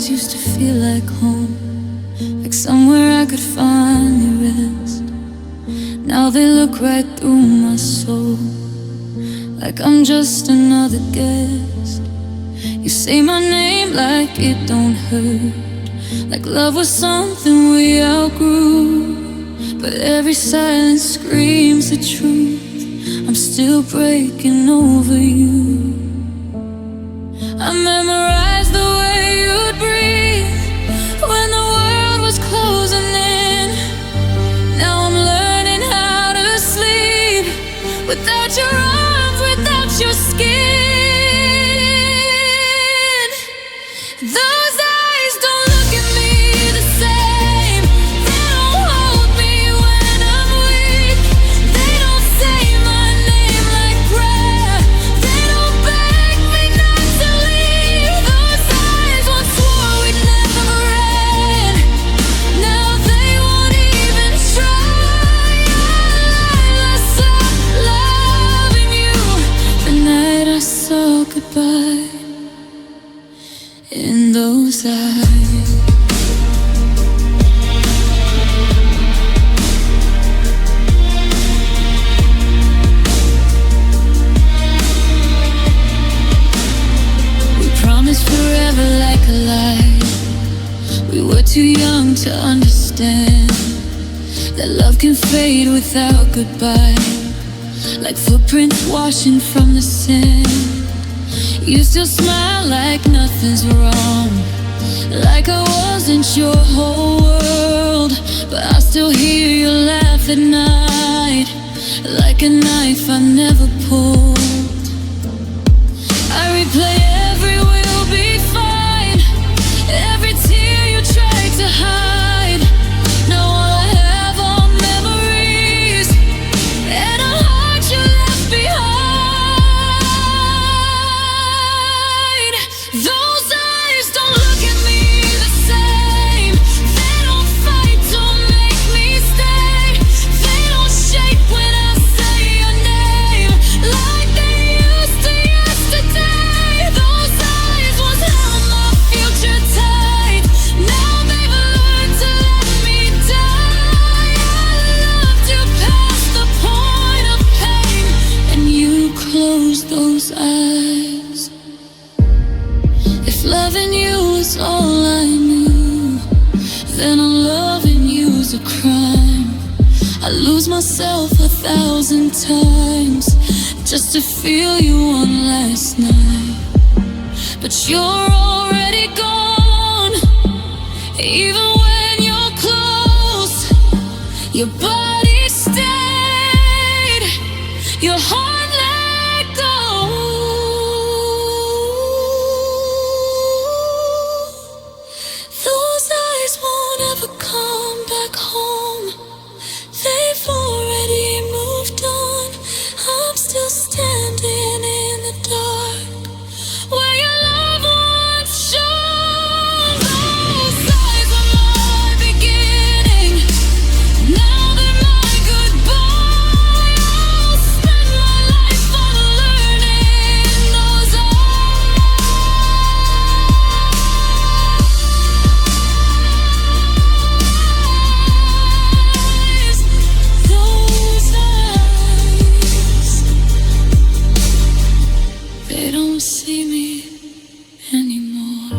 eyes used to feel like home, like somewhere I could finally rest. Now they look right through my soul, like I'm just another guest. You say my name like it don't hurt, like love was something we outgrew. But every silence screams the truth, I'm still breaking over you. I memorized the way you'd breathe when the world was closing in. Now I'm learning how to sleep without your arms, without your skin. Those eyes don't look at me the same. They don't hold me when I'm weak. They don't say my name like prayer. They don't beg me not to leave. Those eyes once swore we'd never end. Now they won't even try. I stopped loving you the night I saw goodbye in those eyes. We promised forever like a lie. We were too young to understand that love can fade without goodbye, like footprints washing from the sand. You still smile like nothing's wrong, like I wasn't your whole world. But I still hear you laugh at night, like a knife I never pulled. I replay every will be fine, every tear you tried to hide. Now all I have are memories and a heart you left behind. Those eyes don't look at me the same. They don't fight to make me stay. They don't shake when I say your name like they used to yesterday. Those eyes once held my future tight. Now they've learned to let me die. I loved you past the point of pain, and you closed those eyes. If loving you was all I knew, then loving you's a crime. I lose myself 1,000 times just to feel you one last night. But you're already gone, even when you're close. Your body stayed, your heart let go. Those eyes won't ever come back home. They've already moved on. I'm still standing in the dark where your love once shone. Those eyes were my beginning, now they're my goodbye. I'll spend my life unlearning those eyes. Those eyes, they don't see me anymore.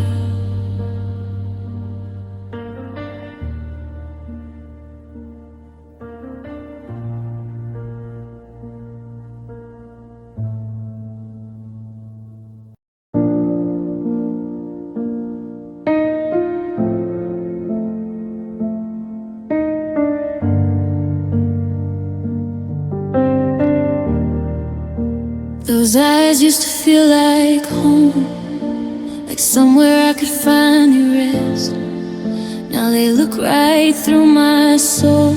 Those eyes used to feel like home, like somewhere I could finally rest. Now they look right through my soul,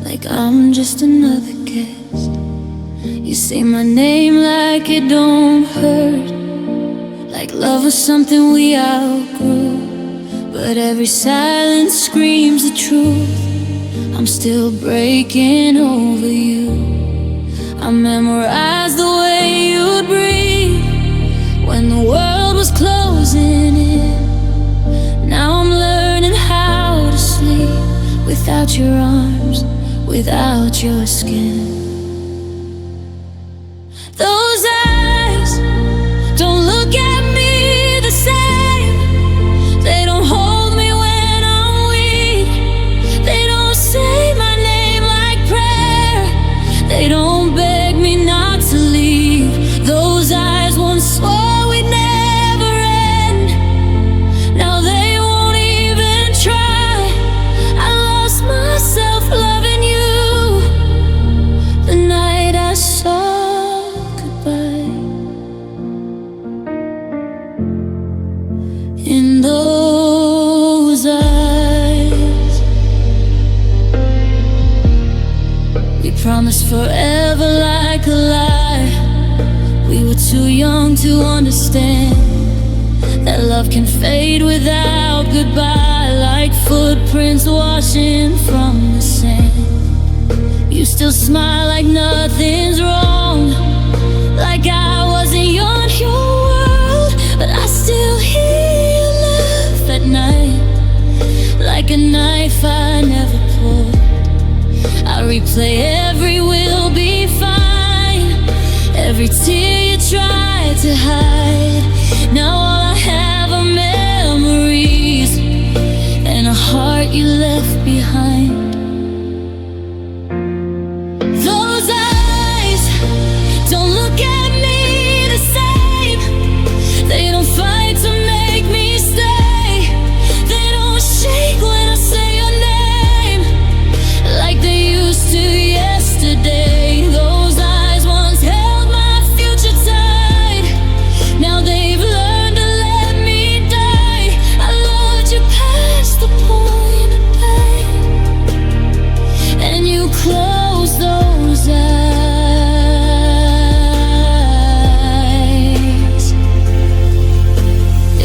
like I'm just another guest. You say my name like it don't hurt, like love was something we outgrew. But every silence screams the truth, I'm still breaking over you. I memorized the way you'd breathe when the world was closing in. without your arms, without your skin. Those eyes don't look at me the same. They don't hold me when I'm weak. They don't say my name like prayer. They don't beg me not to leave. Those eyes once swore we'd never end. Now they won't even try. I lost myself loving you the night I saw goodbye. In those eyes, we promised forever like a lie. We were too young to understand that love can fade without goodbye, like footprints washing from the sand. You still smile like nothing's wrong, like I wasn't on your world. But I still hear you laugh at night, like a knife I never pulled. I replay every "will be fine", every tear you tried to hide. Now all I have are memories and a heart you left behind. Those eyes don't look at me the same. They don't fight to make me stay. They don't shake when I say your name like they used to yesterday. Those eyes once held my future tight. Now they've learned to let me die. I loved you past the point of pain, and you closed those eyes.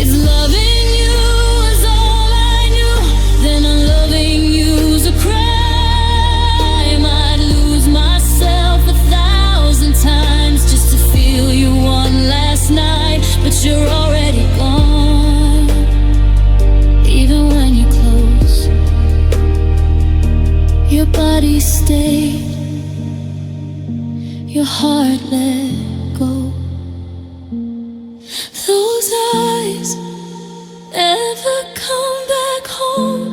If loving you was all I knew, then unloving you's a crime. I'd lose myself 1,000 times just to feel you one last night. But you're already gone, even when you're close. Your body stayed, your heart let go. Those eyes ever come back home?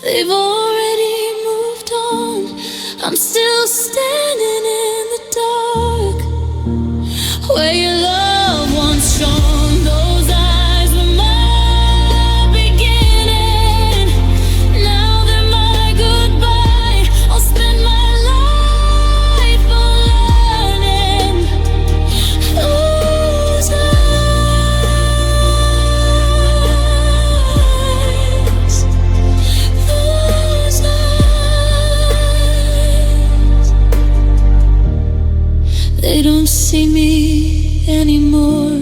They've already moved on. I'm still standing in the dark where your love once shone. Those eyes were my beginning. Now they're my goodbye. I'll spend my life learning. Those eyes, those eyes, they don't see me anymore.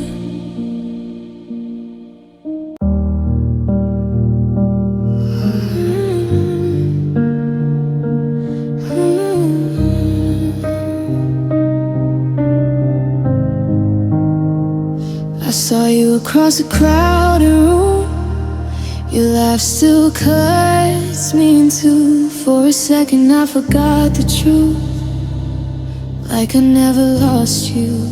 I saw you across a crowded room. Your laugh still cuts me in two. For a second I forgot the truth, like I never lost you.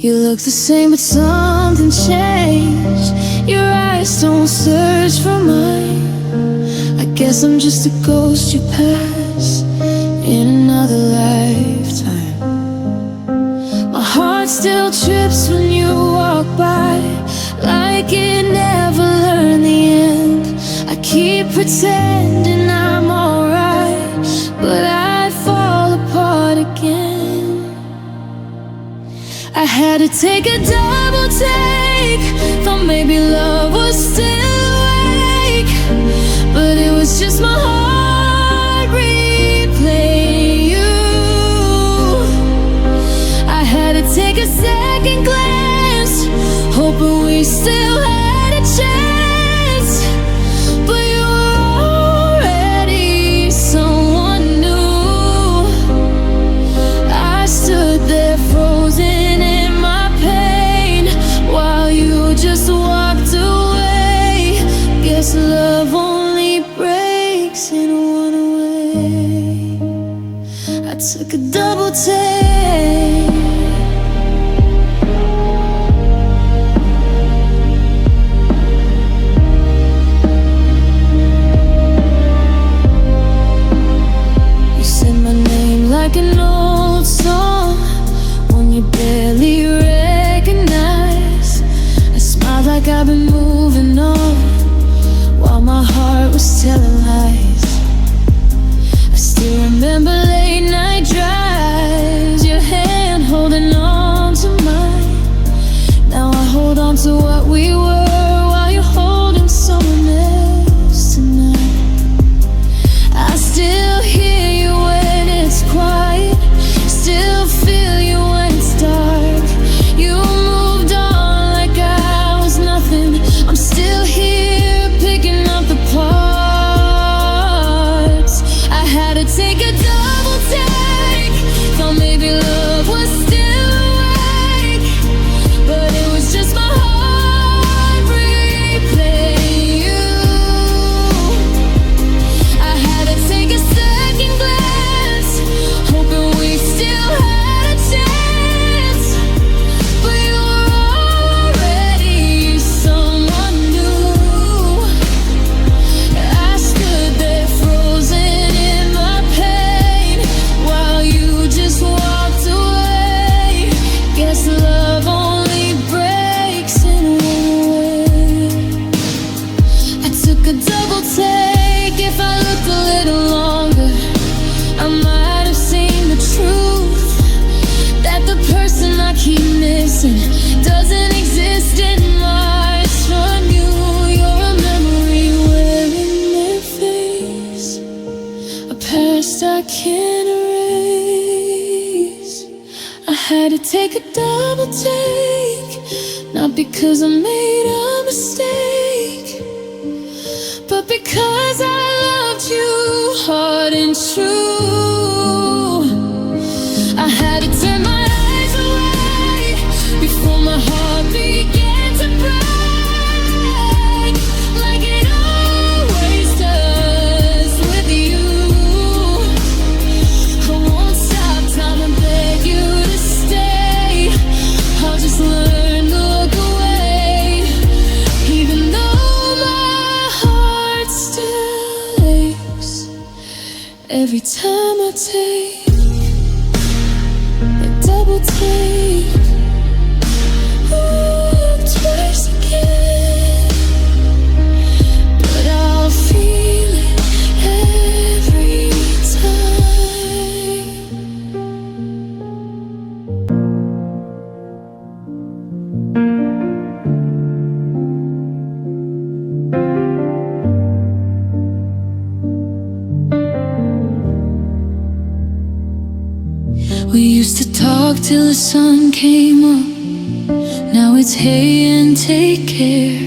You look the same but something changed. Your eyes don't search for mine. I guess I'm just a ghost you pass in another lifetime. My heart still trips when you walk by, like it never learned the end. I keep pretending I'm alright, but I fall apart again. I had to take a double take, thought maybe love was still awake, but it was just my heart replaying you. I had to take a second glance, hoping we still had a chance, but you were already someone new. I stood there frozen in my pain while you just walked away. Guess love only breaks took a double take. You said my name like an old song, one you barely recognize. I smiled like I've been moving on, while my heart was telling lies. I still remember late night drives, your hand holding on to mine. Now I hold on to what we were, while you're holding someone else tonight. I still hear you when it's quiet, still feel you when it's dark. You moved on like I was nothing. I'm still here picking up the parts. I had to take a double take, thought maybe love was still awake, but it was just my heart replaying you. I had to take a second glance, hoping we still had a chance, but you were already someone new. I stood there frozen in my pain, while you just walked away. Guess love only breaks in one way. I took a double take. If I looked a little longer, I might have seen the truth, that the person I keep missing doesn't exist in March from you. You're a memory wearing their face, a past I can't erase. I had to take a double take, not because I made a mistake, but because I loved you hard and true. I had to turn my eyes away before my heart began to break, like it always does with you. I won't stop trying to beg you to stay. I'll just learn to look away, even though my heart still aches every time I take a double take. Ooh, twice again, but I'll feel it every time. We used to talk till the sun came up. Now it's hey and take care.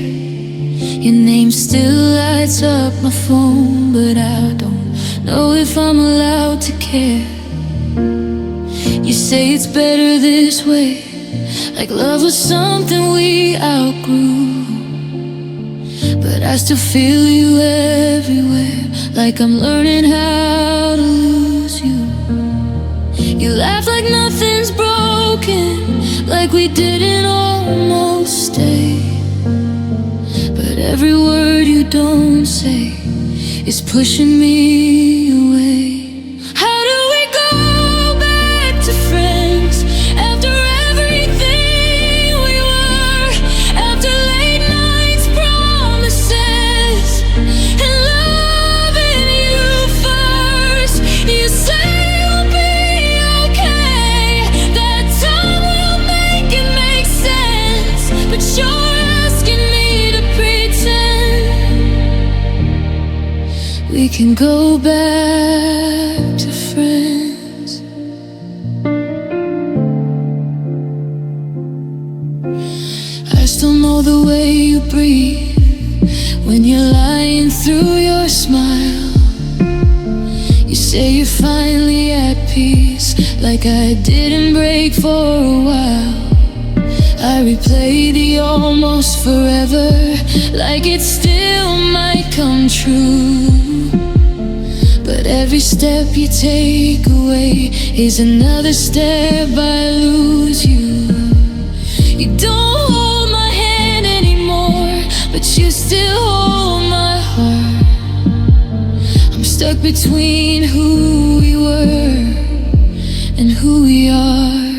Your name still lights up my phone, but I don't know if I'm allowed to care. You say it's better this way, like love was something we outgrew, but I still feel you everywhere, like I'm learning how to lose you. You laugh like nothing's broken, like we didn't almost stay, but every word you don't say is pushing me away. How do we go back to friends after everything we were, after late nights, promises, and loving you first? You say you'll be okay, that time will make it make sense, but you're asking me to pretend we can go back to friends. I still know the way you breathe when you're lying through your smile. You say you're finally at peace, like I didn't break for a while. I replay the almost forever, like it still might come true, but every step you take away is another step I lose you. You don't hold my hand anymore, but you still hold my heart. I'm stuck between who we were and who we are.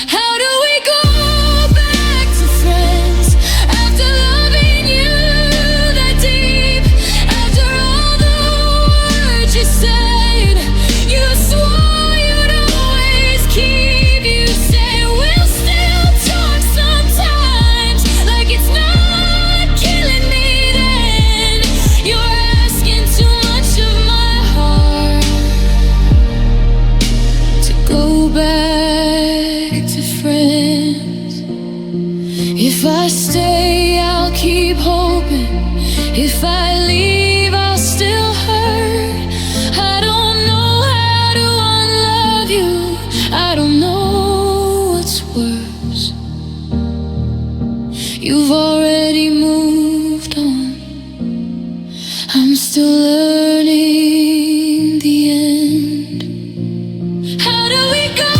How do we go back to friends after loving you that deep? After all the words you said, you swore you'd always keep. You say we'll still talk sometimes, like it's not killing me then. You're asking too much of my heart to go back to friends. If I stay, I'll keep hoping. If I leave, I'll still hurt. I don't know how to unlove you. I don't know what's worse. You've already moved on. I'm still learning the end. How do we go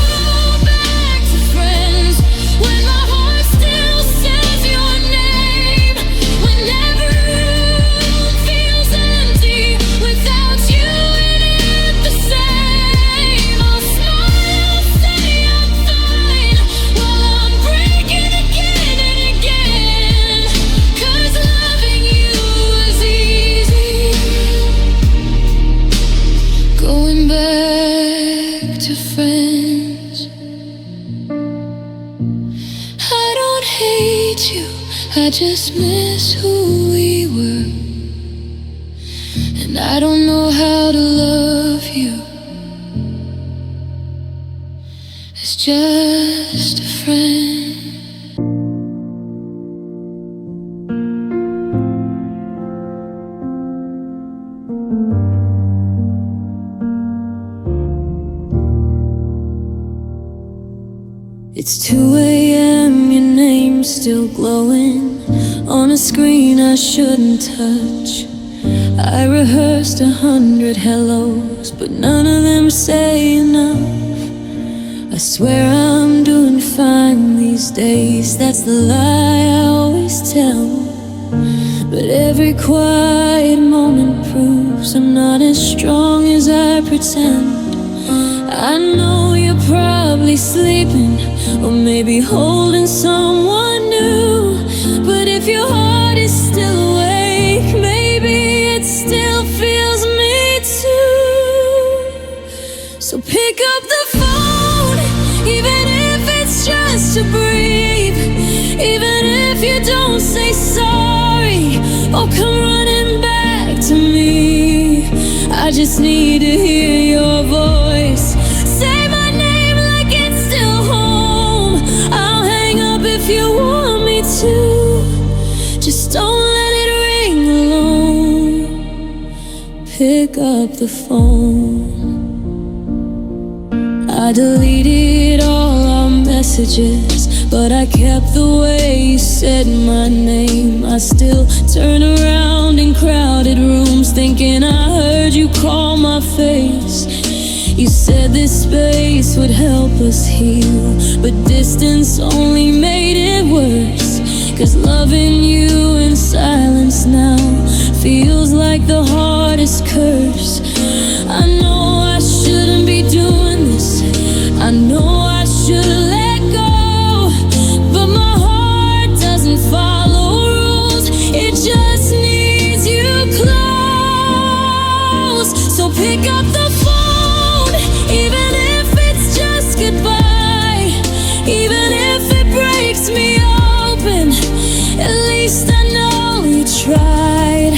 back to friends when my heart still says your name? When every room feels empty without you in it the same. I'll smile, say I'm fine while I'm breaking again and again. 'Cause loving you is easy. Going back to friends. I don't hate you, I just miss who we were. And I don't know how to love you as just a friend. It's 2 a.m., your name's still glowing on a screen I shouldn't touch. I rehearsed 100 hellos, but none of them say enough. I swear I'm doing fine these days, that's the lie I always tell. But every quiet moment proves I'm not as strong as I pretend. I know you're probably sleeping, or maybe holding someone new. But if your heart is still awake, maybe it still feels me too. So pick up the phone, even if it's just to breathe. Even if you don't say sorry or come running back to me, I just need to hear your voice. Say my name like it's still home. I'll hang up if you want me to. Just don't let it ring alone. Pick up the phone. I deleted all our messages, but I kept the way you said my name. I still turn around in crowded rooms thinking I heard you call my face. You said this space would help us heal, but distance only made it worse. 'Cause loving you in silence now feels like the hardest curse. I know I shouldn't be doing this, I know I should've let go, but my heart doesn't follow rules, it just needs you close. So pick up the phone, even if it's just goodbye. Even if it breaks me open, at least I know you tried.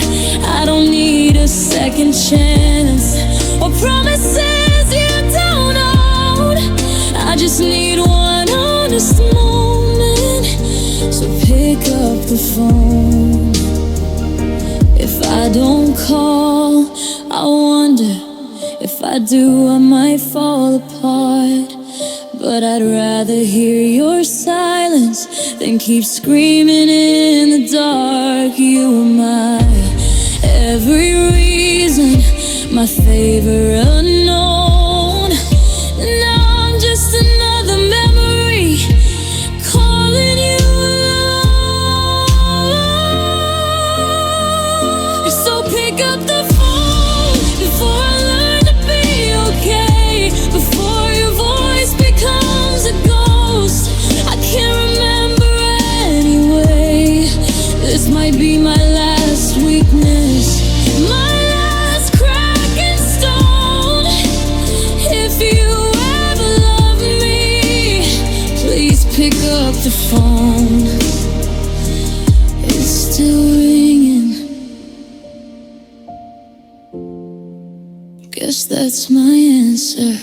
I don't need a second chance or promises you don't own. I just need one honest moment. So pick up the phone. If I don't call, I wonder if I do, I might fall apart. But I'd rather hear your silence than keep screaming in the dark. You are my every reason, my favorite Guess that's my answer.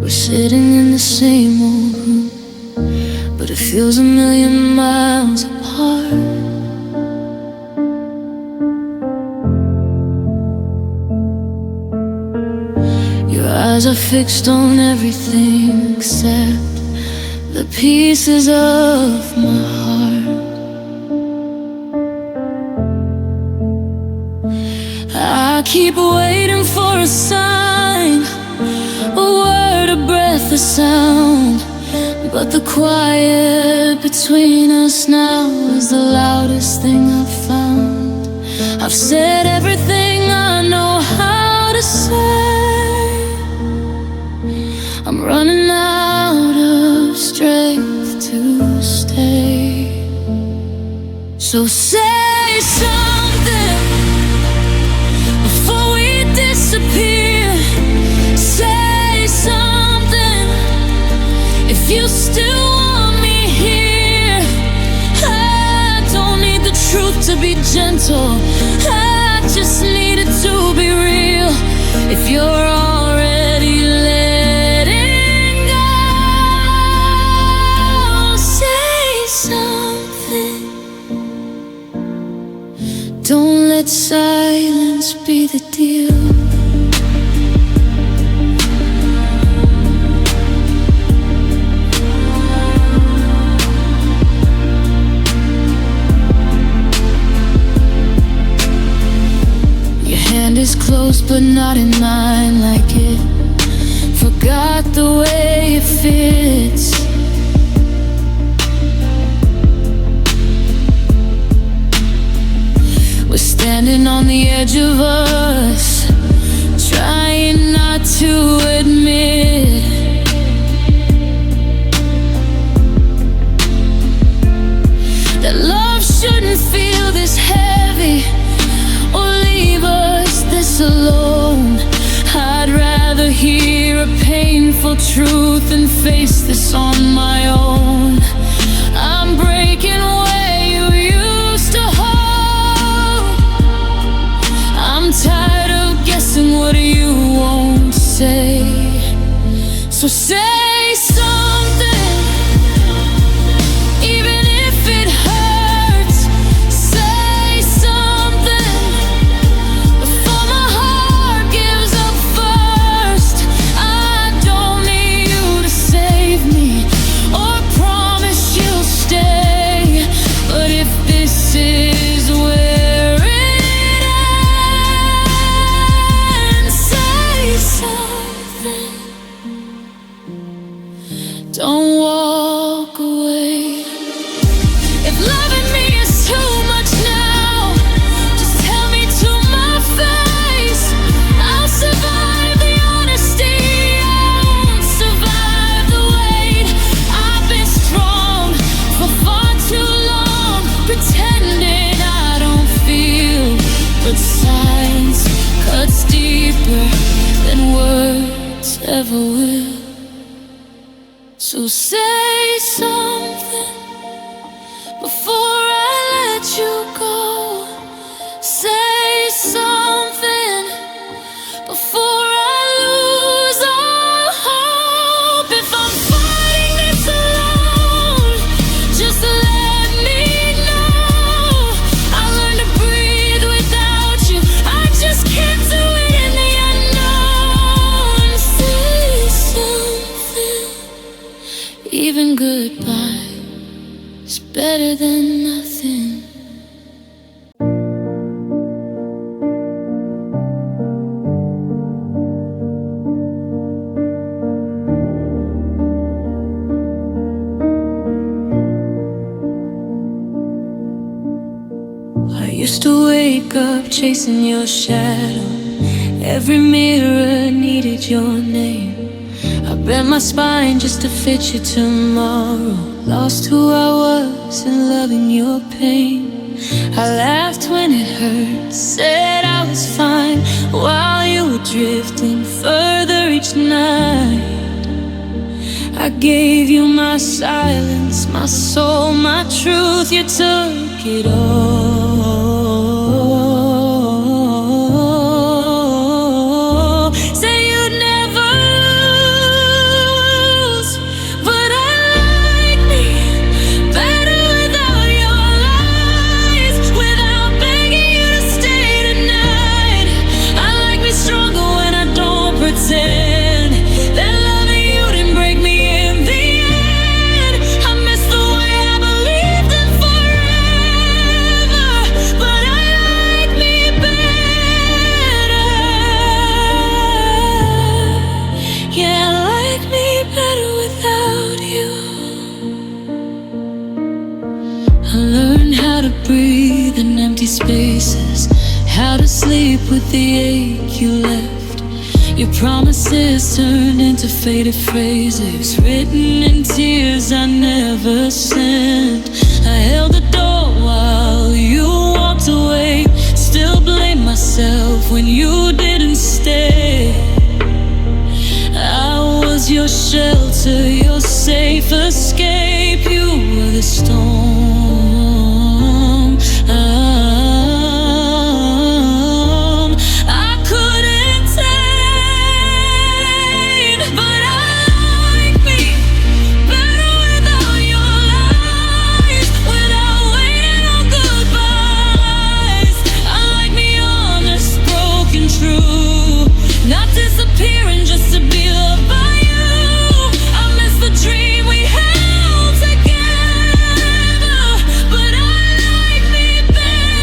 We're sitting in the same old room, but it feels a million miles apart. Your eyes are fixed on everything except the pieces of my heart. I keep waiting for a sign, a word, a breath, a sound, but the quiet between us now is the loudest thing I've found. I've said everything I know how to say. I'm running out of strength to stay. So say something before we disappear. Say something if you still want me here. I don't need the truth to be gentle, I just need it to be real. If you're already letting go, say something. Don't let silence be the deal. Is close but not in mine, like it forgot the way it fits. We're standing on the edge of us, trying not to admit that love shouldn't feel this heavy or leave us this alone. I'd rather hear a painful truth than face this on my own. I'm breaking where you used to hold. I'm tired of guessing what you won't say. So say something, even if it hurts. Say something before my heart gives up first. I don't need you to save me or promise you'll stay, but if this is where it ends, say something. Don't walk away. If loving me is too much now, just tell me to my face. I'll survive the honesty, I won't survive the weight. I've been strong for far too long, pretending I don't feel, but silence cuts deeper than words ever will. So say something before I let you go. Say something before I lose all hope. If I'm fighting this alone, just let me know. I learned to breathe without you, I just can't do it in the unknown. Say something, even goodbye is better than nothing. I used to wake up chasing your shadow. Every mirror needed your name. I bent my spine just to fit you tomorrow. Lost who I was loss and loving your pain. I laughed when it hurt, said I was fine, while you were drifting further each night. I gave you my silence, my soul, my truth. You took it all. Say you'd never lose, but I like me better without your lies, without begging you to stay tonight. I like me stronger when I don't pretend that loving you didn't break me. Breathe in empty spaces, how to sleep with the ache you left. Your promises turned into faded phrases, written in tears I never sent. I held the door while you walked away, still blame myself when you didn't stay. I was your shelter, your safe escape. You were the storm I couldn't tame, but I like me better without your lies, without waiting on goodbyes. I like me honest, broken, true, not disappearing just to be loved by you. I miss the dream we held together, but I like me better.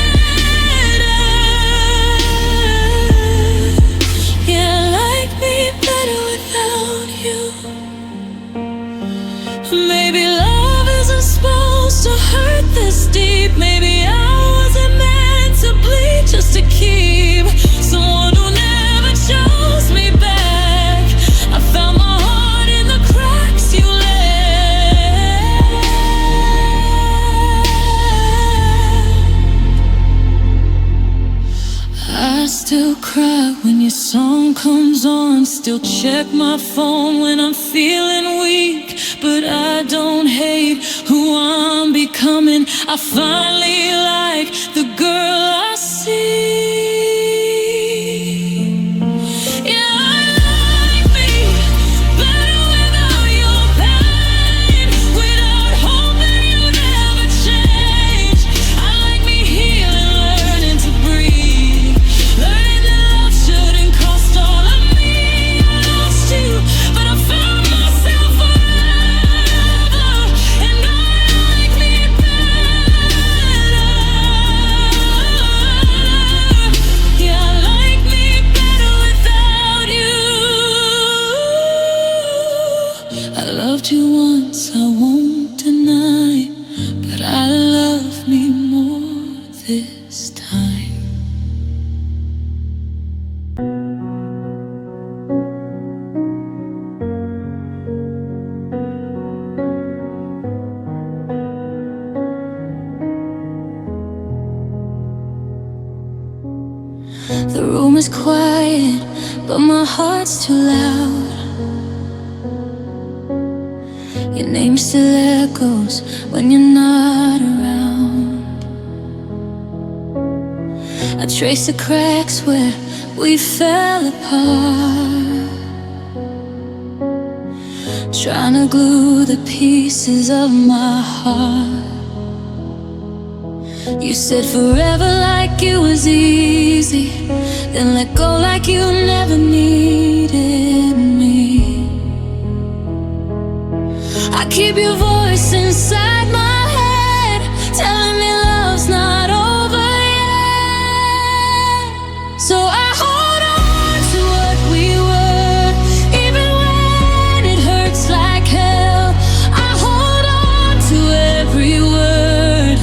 Yeah, I like me better without you. Maybe love isn't supposed to hurt this deep. Maybe I wasn't meant to bleed just to keep someone who never chose me back. I found my heart in the cracks you left. I still cry when your song comes on, still check my phone when I'm feeling weak, but I don't hate who I'm becoming. I finally like the girl I see. You once, I won't deny, but I love me more this time. The room is quiet, but my heart's too loud. Your name still echoes when you're not around. I trace the cracks where we fell apart, trying to glue the pieces of my heart. You said forever like it was easy, then let go like you never needed me. I keep your voice inside my head, telling me love's not over yet. So I hold on to what we were, even when it hurts like hell. I hold on to every word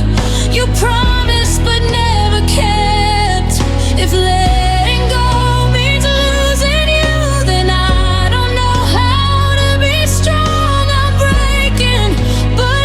you promised but never kept. If letting go means losing you, then I don't know how to be strong. I'm breaking, but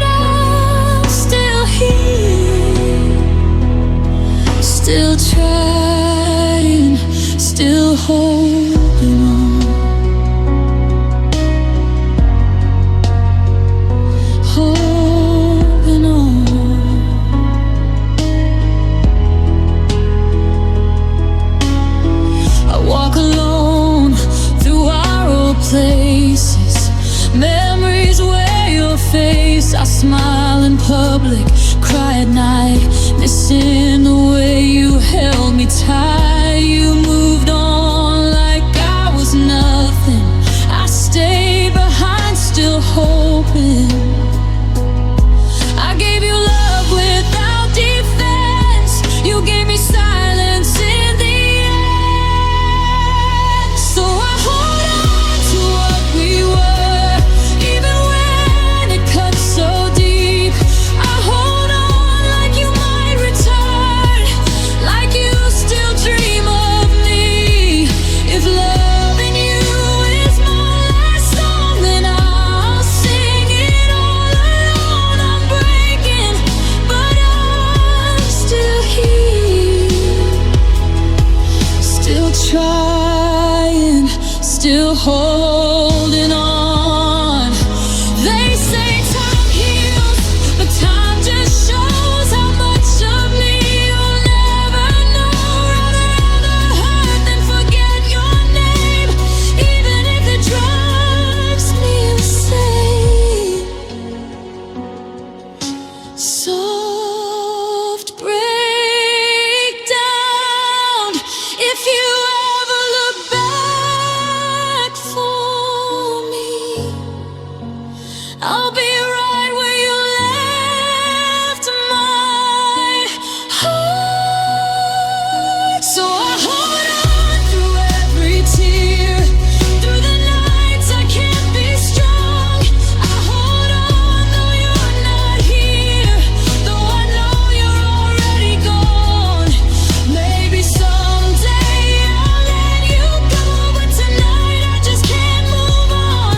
smile in public, cry at night, missing the way you held me tight. You moved on like I was nothing. I stayed behind, still hoping. I gave you love without defense. You gave me silence in the end. So I hold on to what we were, even when it cuts so deep. I hold on like you might return, like you still dream of me. If loving you is my last song, then I'll sing it all alone. I'm breaking, but I'm still here, still trying, still holding on. They say time heals, but time just shows how much of me you'll never know. Rather hurt than forget your name, even if it drives me insane. Soft breakdown. If you ever look back for me, I'll be right where you left my heart. So I hold on through every tear, through the nights I can't be strong. I hold on though you're not here, though I know you're already gone. Maybe someday I'll let you go, but tonight I just can't move on.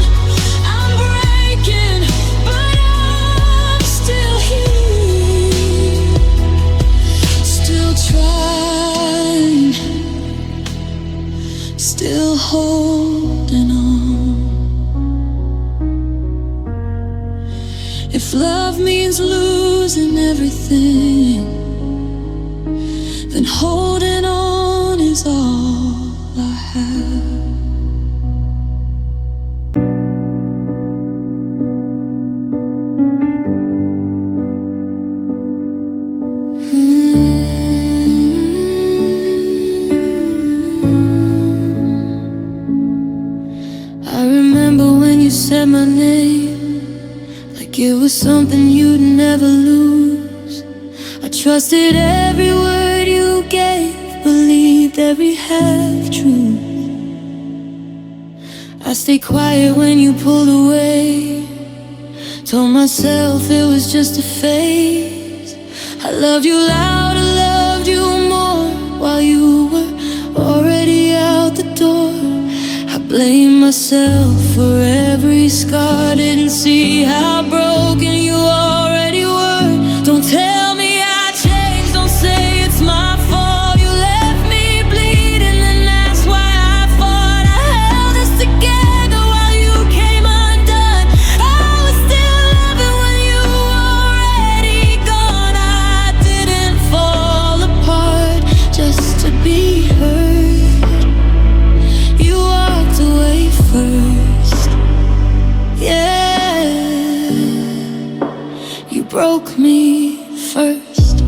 I'm breaking, but I'm still here, still trying, still holding on. If love means losing everything, then holding on is all I have. I remember when you said my name, like it was something you'd never lose. I trusted every word you gave, believed every half-truth. I stayed quiet when you pulled away, told myself it was just a phase. I loved you loud, I loved you more, while you were already out the door. I blame myself for every scar, didn't see how broken you already were. Don't tell me I changed, don't say it's my fault. You left me bleeding and that's why I fought. I held us together while you came undone. I was still loving when you were already gone. I didn't fall apart just to be heard. You walked away first, yeah. You broke me first.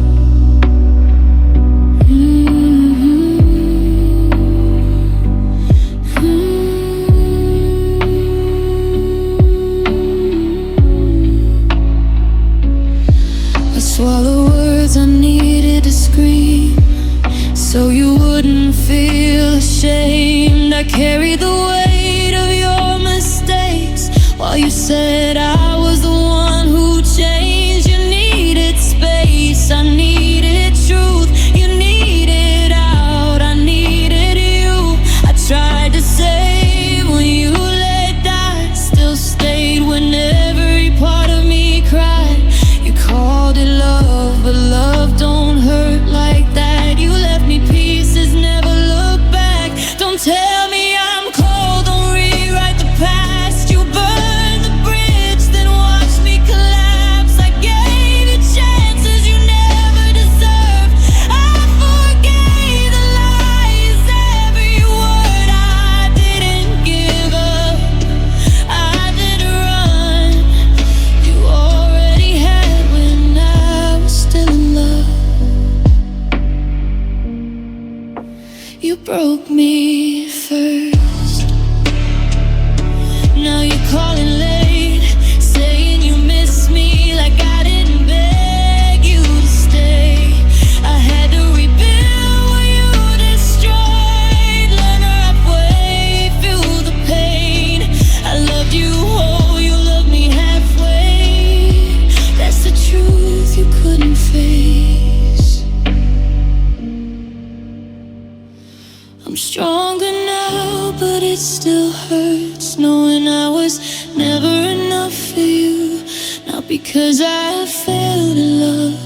I swallow words I needed to scream, so you wouldn't feel ashamed. I carried the weight of your mistakes while you said I was the one who changed. You needed space, I needed truth. You needed out, I needed you. I tried to save when you let die, still stayed when every part of me cried. You called it love, but love don't hurt like that. You left me pieces, never look back. Don't tell me I'm cold, don't rewrite the past. You burned the bridge broke me first. Now you're calling late, saying you miss me like I didn't beg you to stay. I had to rebuild what you destroyed, learn to halfway, feel the pain. I loved you whole, you loved me halfway. That's the truth you couldn't face. I'm stronger now, but it still hurts knowing I was never enough for you. Not because I failed in love,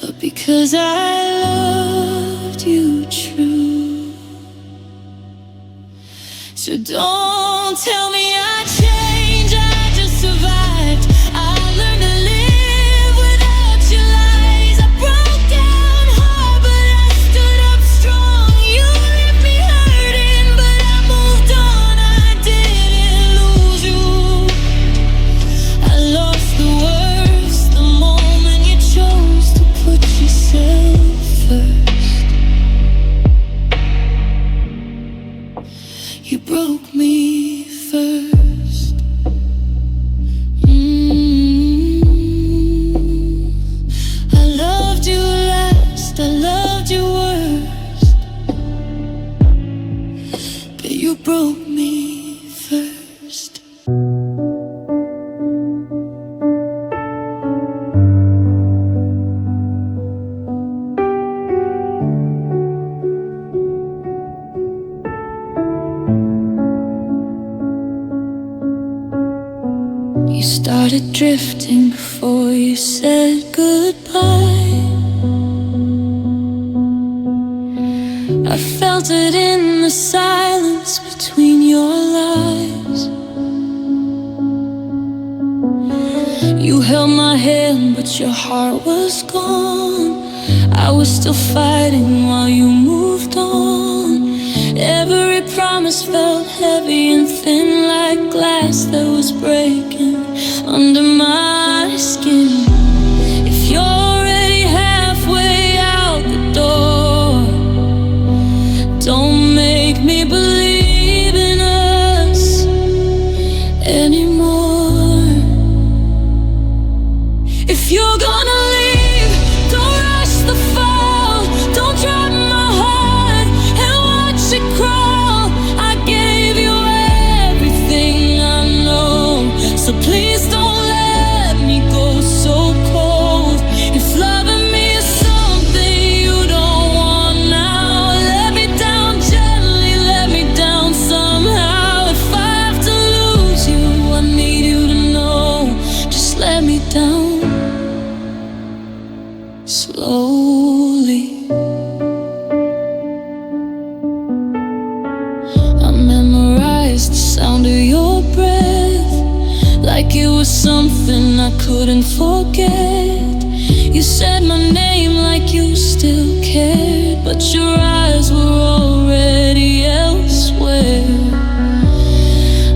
but because I loved you true. So don't tell me I changed, I just survived. I learned to live without your lies. I broke down hard, but I stood up strong. You left me hurting, but I moved on. I didn't lose you. I lost the worst the moment you chose to put yourself first. You broke me first. I loved you last, I loved you worst, but you broke me first. You started drifting before you said goodbye. I felt it in the silence between your lies. You held my hand, but your heart was gone. I was still fighting while you moved on. Every promise felt heavy and thin, like glass that was breaking under my skin. If you're already halfway out the door, don't make me believe in us anymore. If you're gonna leave, don't rush the fall. Don't drop my heart and watch it crawl. I gave you everything I know, so please don't let me go so cold. If loving me is something you don't want now, let me down gently, let me down somehow. If I have to lose you, I need you to know, just let me down slowly. I memorized the sound of your breath, like it was something I couldn't forget. You said my name like you still cared, but your eyes were already elsewhere.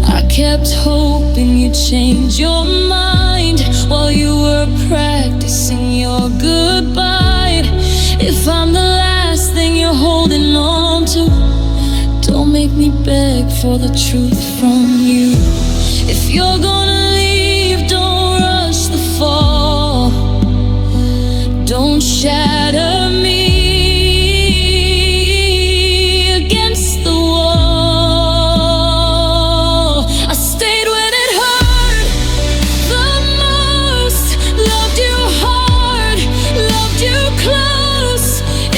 I kept hoping you'd change your mind while you were practicing your goodbye. If I'm the last thing you're holding on to, don't make me beg for the truth from you. If you're gonna leave, don't rush the fall. Don't shatter me against the wall. I stayed when it hurt the most, loved you hard, loved you close.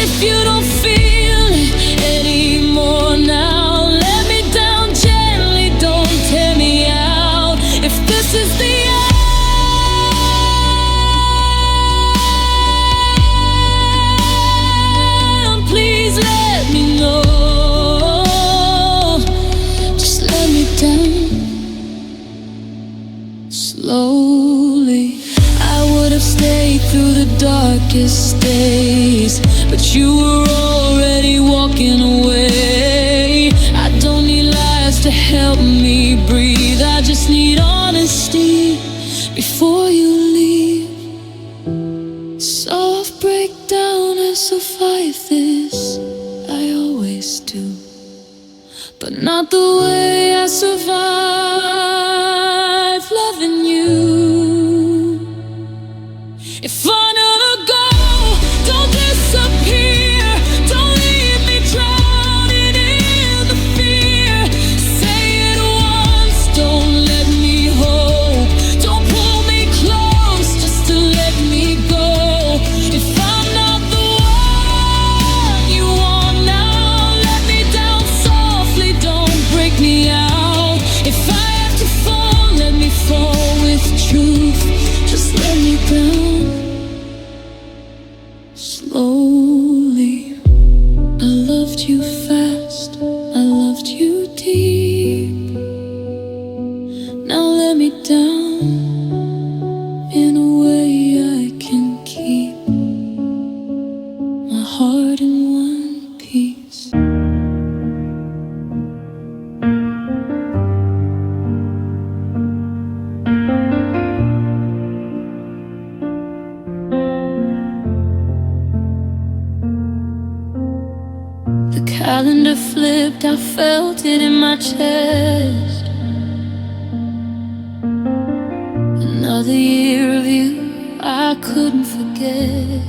If you don't feel it anymore now, let me down gently, don't tear me out. If this is the end, please let me know. Just let me down slowly. I would have stayed through the darkest days, but you were already walking away. I don't need lies to help me breathe, I just need honesty before you leave. Soft breakdown, I survived this, I always not the way I survive loving you. If I never go, don't disappear. Don't leave me drowning in the fear. Say it once, don't let me hope. Don't pull me close just to let me go. If I'm not the one you want now, let me down softly, don't break me out. If I have to fall, let me fall with truth. Just let me down slowly. I loved you fast, I loved you deep. Now let me down in a way I can keep my heart in one piece. The calendar flipped, I felt it in my chest. Another year of you I couldn't forget.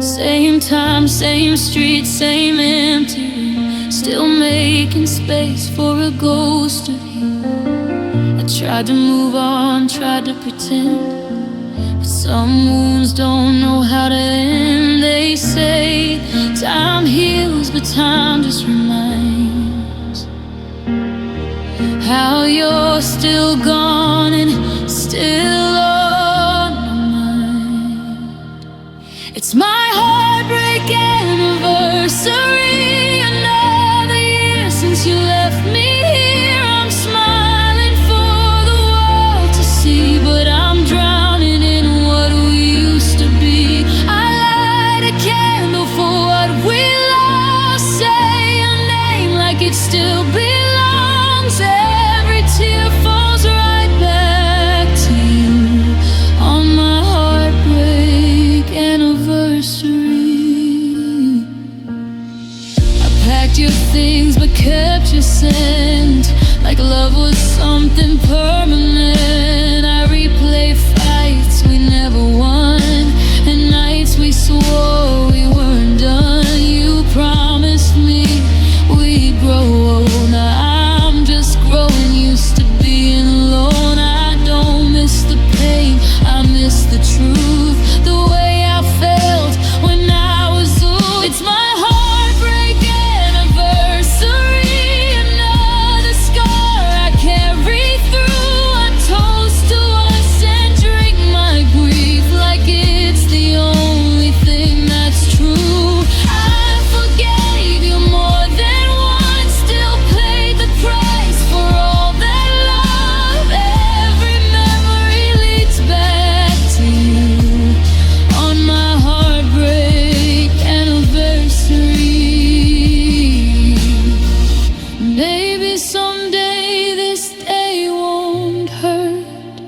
Same time, same street, same empty room, still making space for a ghost of you. I tried to move on, tried to pretend, but some wounds don't know how to end. They say time heals, but time just reminds how you're still gone and still on my mind. It's my heartbreak anniversary. Another year since you left me here. I'm smiling for the world to see, but I'm drowning in what we used to be. I light a candle for what we lost. Say your name like it still belongs. Every tear falls right back to you on my heartbreak anniversary. I packed your things but kept your scent, like love was something permanent. I replay fights we never won, and nights we swore we weren't done. You promised me we'd grow old. Now I'm just growing used to being alone. I don't miss the pain, I miss the truth, the way I felt when I was old. It's my heartbreak anniversary. Another scar I carry through. I toast to us and drink my grief like it's the only thing that's true. I forgave you more than once, still paid the price for all that love. Every memory leads back to you on my heartbreak anniversary. Maybe someday this day won't hurt.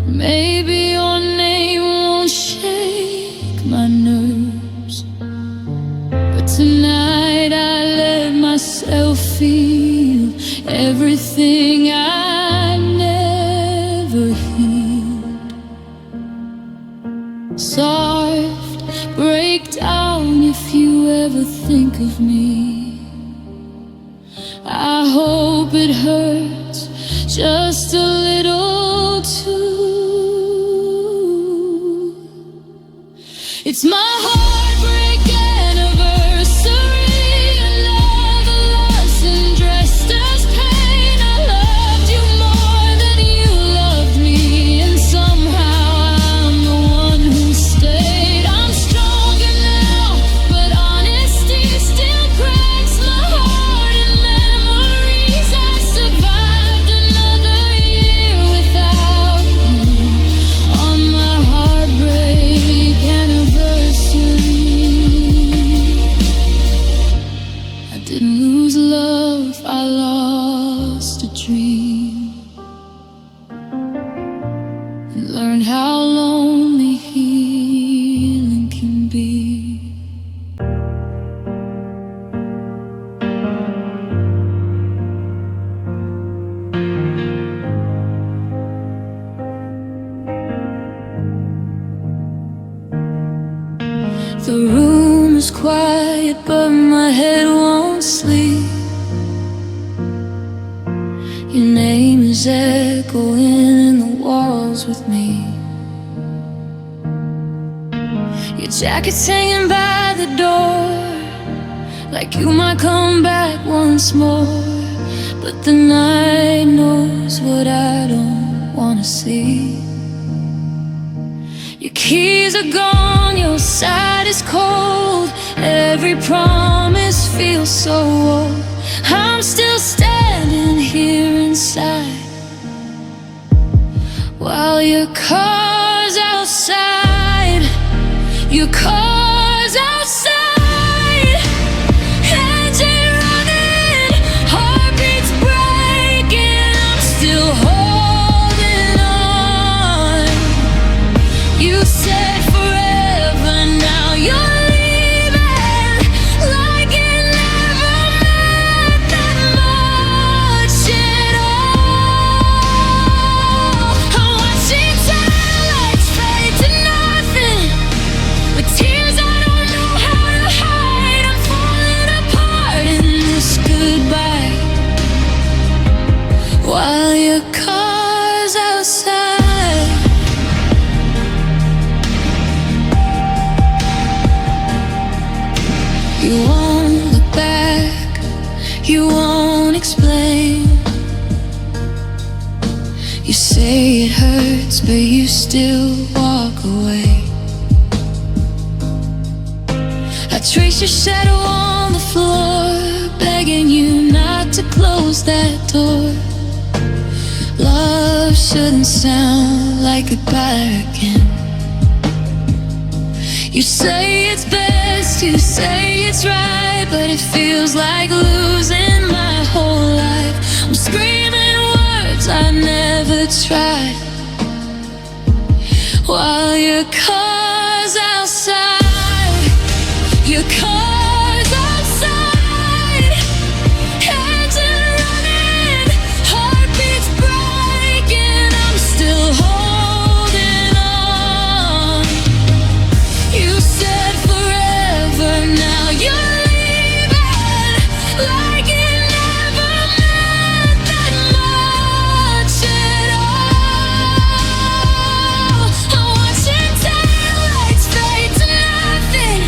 Maybe your name won't shake my nerves. But tonight I let myself feel everything I never healed. Soft, break down if you ever think of me. I hope it hurts just a little too. It's my heartbreak anniversary. Another lesson dressed as pain. I loved you more than you loved me, and somehow I'm the one who stayed. I'm stronger now, but honesty still cracks my heart and memories. I survived another year without you on my heartbreak anniversary. I didn't lose love, I lost a dream, and learned how lonely healing can be. is quiet, but my head won't sleep. Your name is echoing in the walls with me. Your jacket's hanging by the door, like you might come back once more. But the night knows what I don't wanna see. Your keys are gone, your side is cold. Every promise feels so old. I'm still standing here inside, while your car's outside. Your car's outside. Engine running, heartbeats breaking. I'm still holding on. You said forever, now you're leaving, like it never meant that much at all. I'm watching taillights fade to nothing, with tears I don't know how to hide. I'm falling apart in this goodbye, while your car's outside. You won't look back, you won't explain. You say it hurts, but you still walk away. I trace your shadow on the floor, begging you not to close that door. Love shouldn't sound like goodbye again. You say it's best, you say it's right, but it feels like losing my whole life. I'm screaming words I never tried, while your car's outside. Your car's outside. Engine running, heartbeats breaking. I'm still holding on. You said forever, now you're leaving, like it never meant that much at all. I'm watching taillights fade to nothing,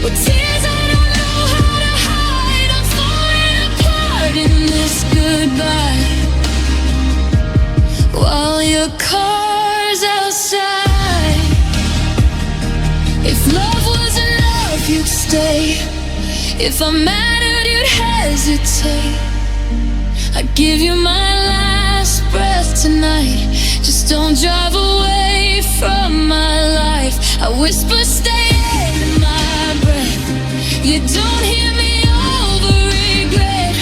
with tears I don't know how to hide. I'm falling apart in this goodbye, while your car's outside. If love was enough, you'd stay. If I mattered, you'd hesitate. I'd give you my last breath tonight. Just don't drive away from my life. I whisper, stay in my breath. You don't hear me over regret.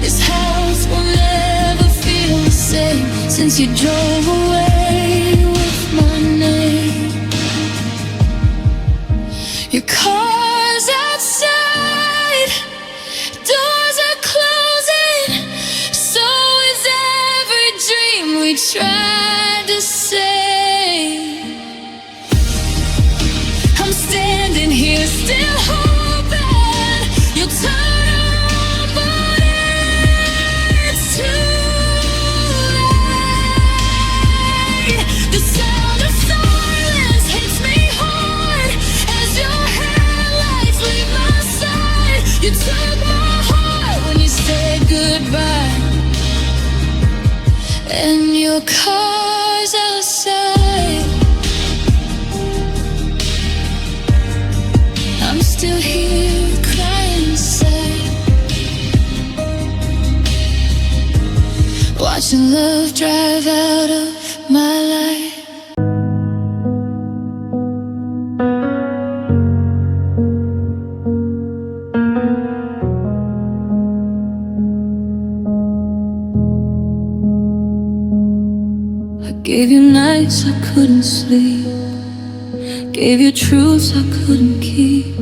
This house will never feel the same since you drove away with my name. Your car's outside, doors are closing, so is every dream we tried to save. I'm standing here still hoping you'll turn around, but it's too late. The sound of silence hits me hard as your headlights leave my side. You took my heart when you said goodbye, and your car's outside. I'm still here crying inside, watching love drive out of my life. I gave you nights I couldn't sleep, gave you truths I couldn't keep.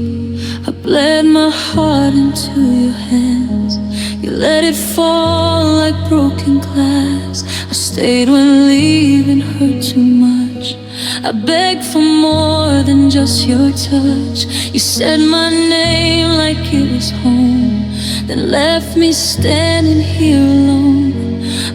I bled my heart into your hands. You let it fall like broken glass. I stayed when leaving hurt too much. I begged for more than just your touch. You said my name like it was home, then left me standing here alone.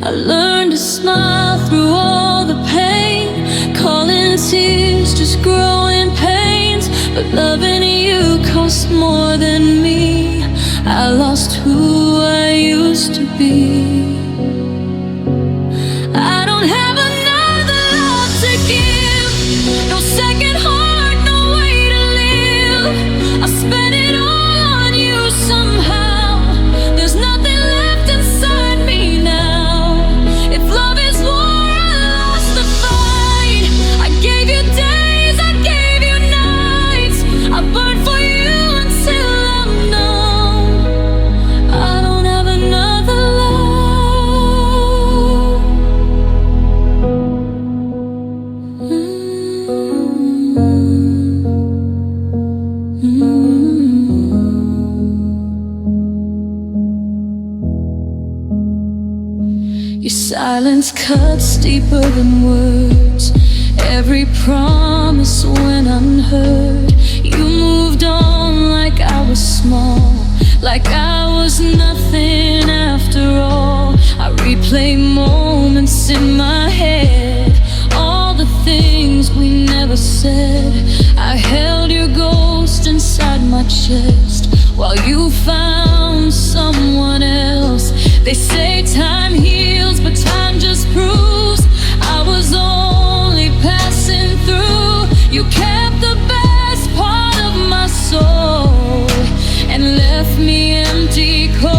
I learned to smile through all the pain, calling tears just growing pains. But loving you cost more than me. I lost who I used to be. I don't have another love to give, no second heart, no way to live. I spent it all on you somehow. There's nothing left inside me now. If love is war, I lost the fight. I gave you days, I gave you nights. I burned for you until I'm numb. I don't have another love. Your silence cuts deeper than words. Every promise went unheard. You moved on like I was small, like I was nothing after all. I replay moments in my head, all the things we never said. I held your ghost inside my chest while you found someone else. They say time heals, but time just proves I was only passing through. You kept the best part of my soul and left me empty, cold.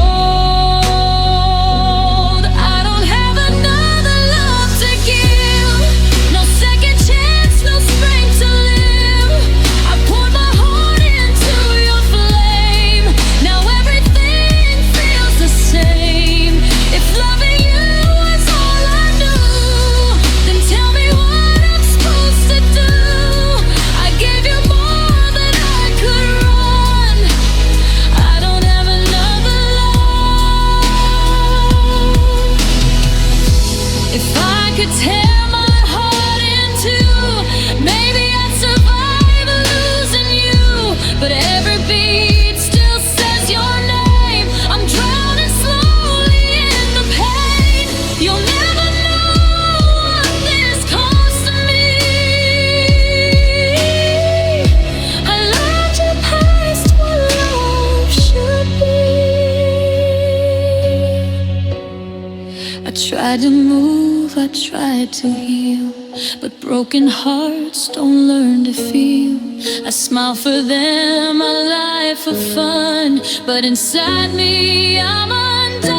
I don't have another love to give, no second chance, no strength to live. I poured my heart into your flame. Now everything feels the same. If loving you is all I knew, then tell me what I'm supposed to do. I gave you more than I could run. I don't have another love. If I could tear my heart in two, maybe I'd survive losing you. But every beat still says your name. I'm drowning slowly in the pain. You'll never know what this cost to me. I loved you past what love should be. I tried to move, I tried to heal, but broken hearts don't learn to feel. I smile for them, I lie for fun, but inside me I'm undone.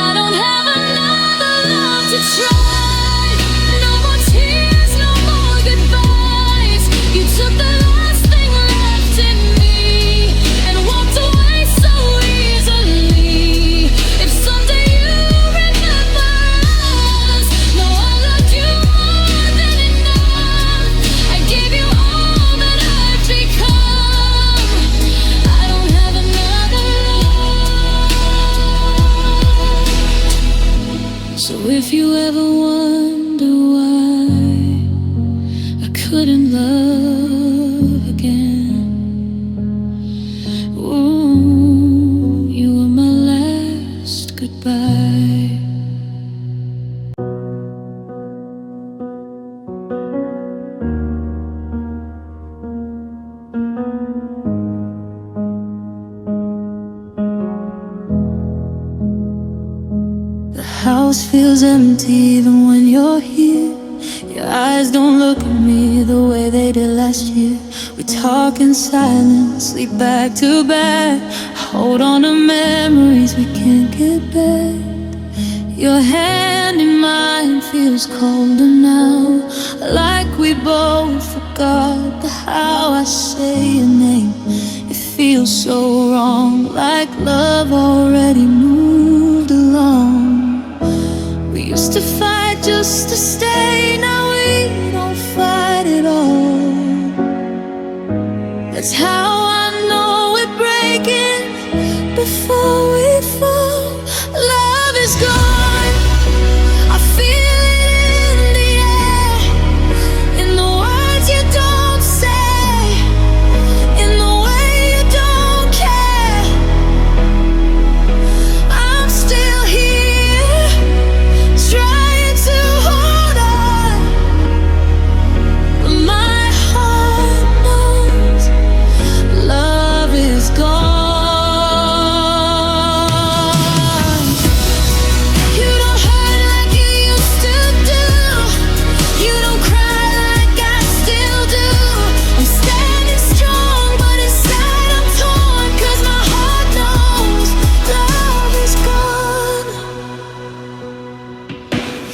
I don't have another love to try. No more tears, no more goodbyes. You took the last thing left in me and walked away so easily. If someday you remember us, no, I loved you more than enough. I gave you all that I've become. I don't have another love. So if you ever wonder why I couldn't love again, ooh, you were my last goodbye. The house feels empty even when you're here. Your eyes don't look at me the way they did last year. We talk in silence, sleep back to back. Hold on to memories we can't get back. Your hand in mine feels colder now, like we both forgot the how I say your name. It feels so wrong, like love already moved along. We used to fight just to stay, now we don't fight at all. That's how I know we're breaking before we fall. Love is gone, I feel it in the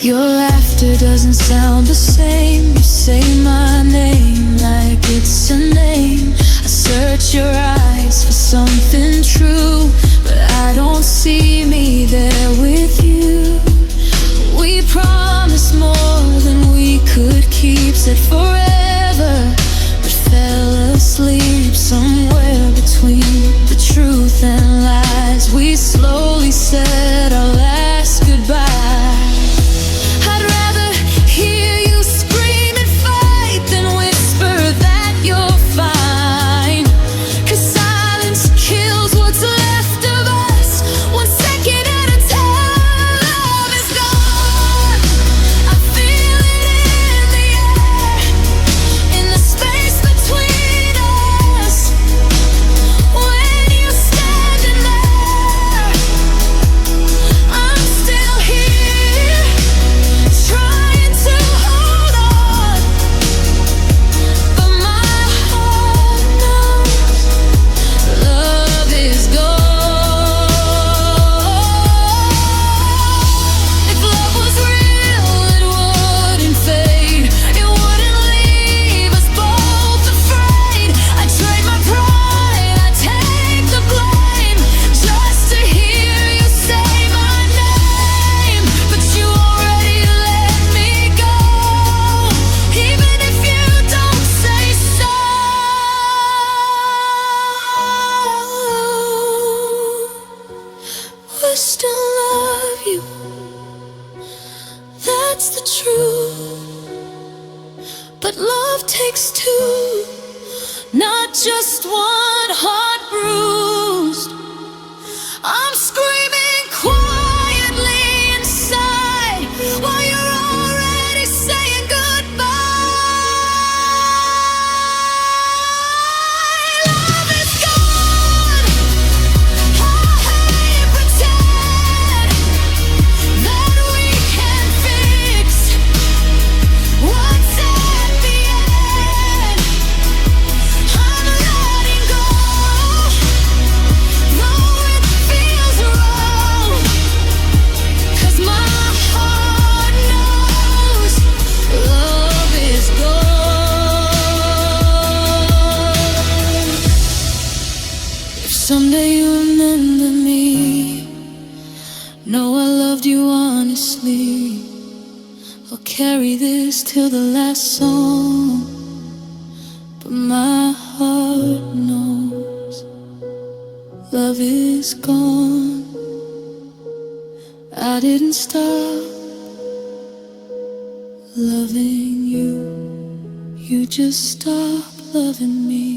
Your laughter doesn't sound the same. You say my name like it's a name. I search your eyes for something true, but I don't see me there with you. We promised more than we could keep, said forever, but fell asleep somewhere between the truth and lies. We slowly said our last goodbye. I'd rather hear you scream and fight than whisper that you're fine. 'Cause silence kills what's left of us, one second at a time. Love is gone. I feel it in the air, in the space between us. When you're standing there, I'm still here, trying to hold on, but my heart knows love is gone. If love was real, it wouldn't fade. It wouldn't leave us both afraid. I'd trade my pride, I'd take the blame, just to hear you say my name. But you already let me go, even if you don't say so. We still love you, that's the truth. But love takes two, not just one heart bruised. I'm screaming quietly inside while you're already saying goodbye. Love is gone. I hate pretend that we can fix what's at the end. I'm letting go, though it feels wrong. 'Cause my heart knows love is gone. If someday you remember me, know I loved you honestly. I'll carry this till the last song, but my heart knows love is gone. I didn't stop loving you, you just stopped loving me.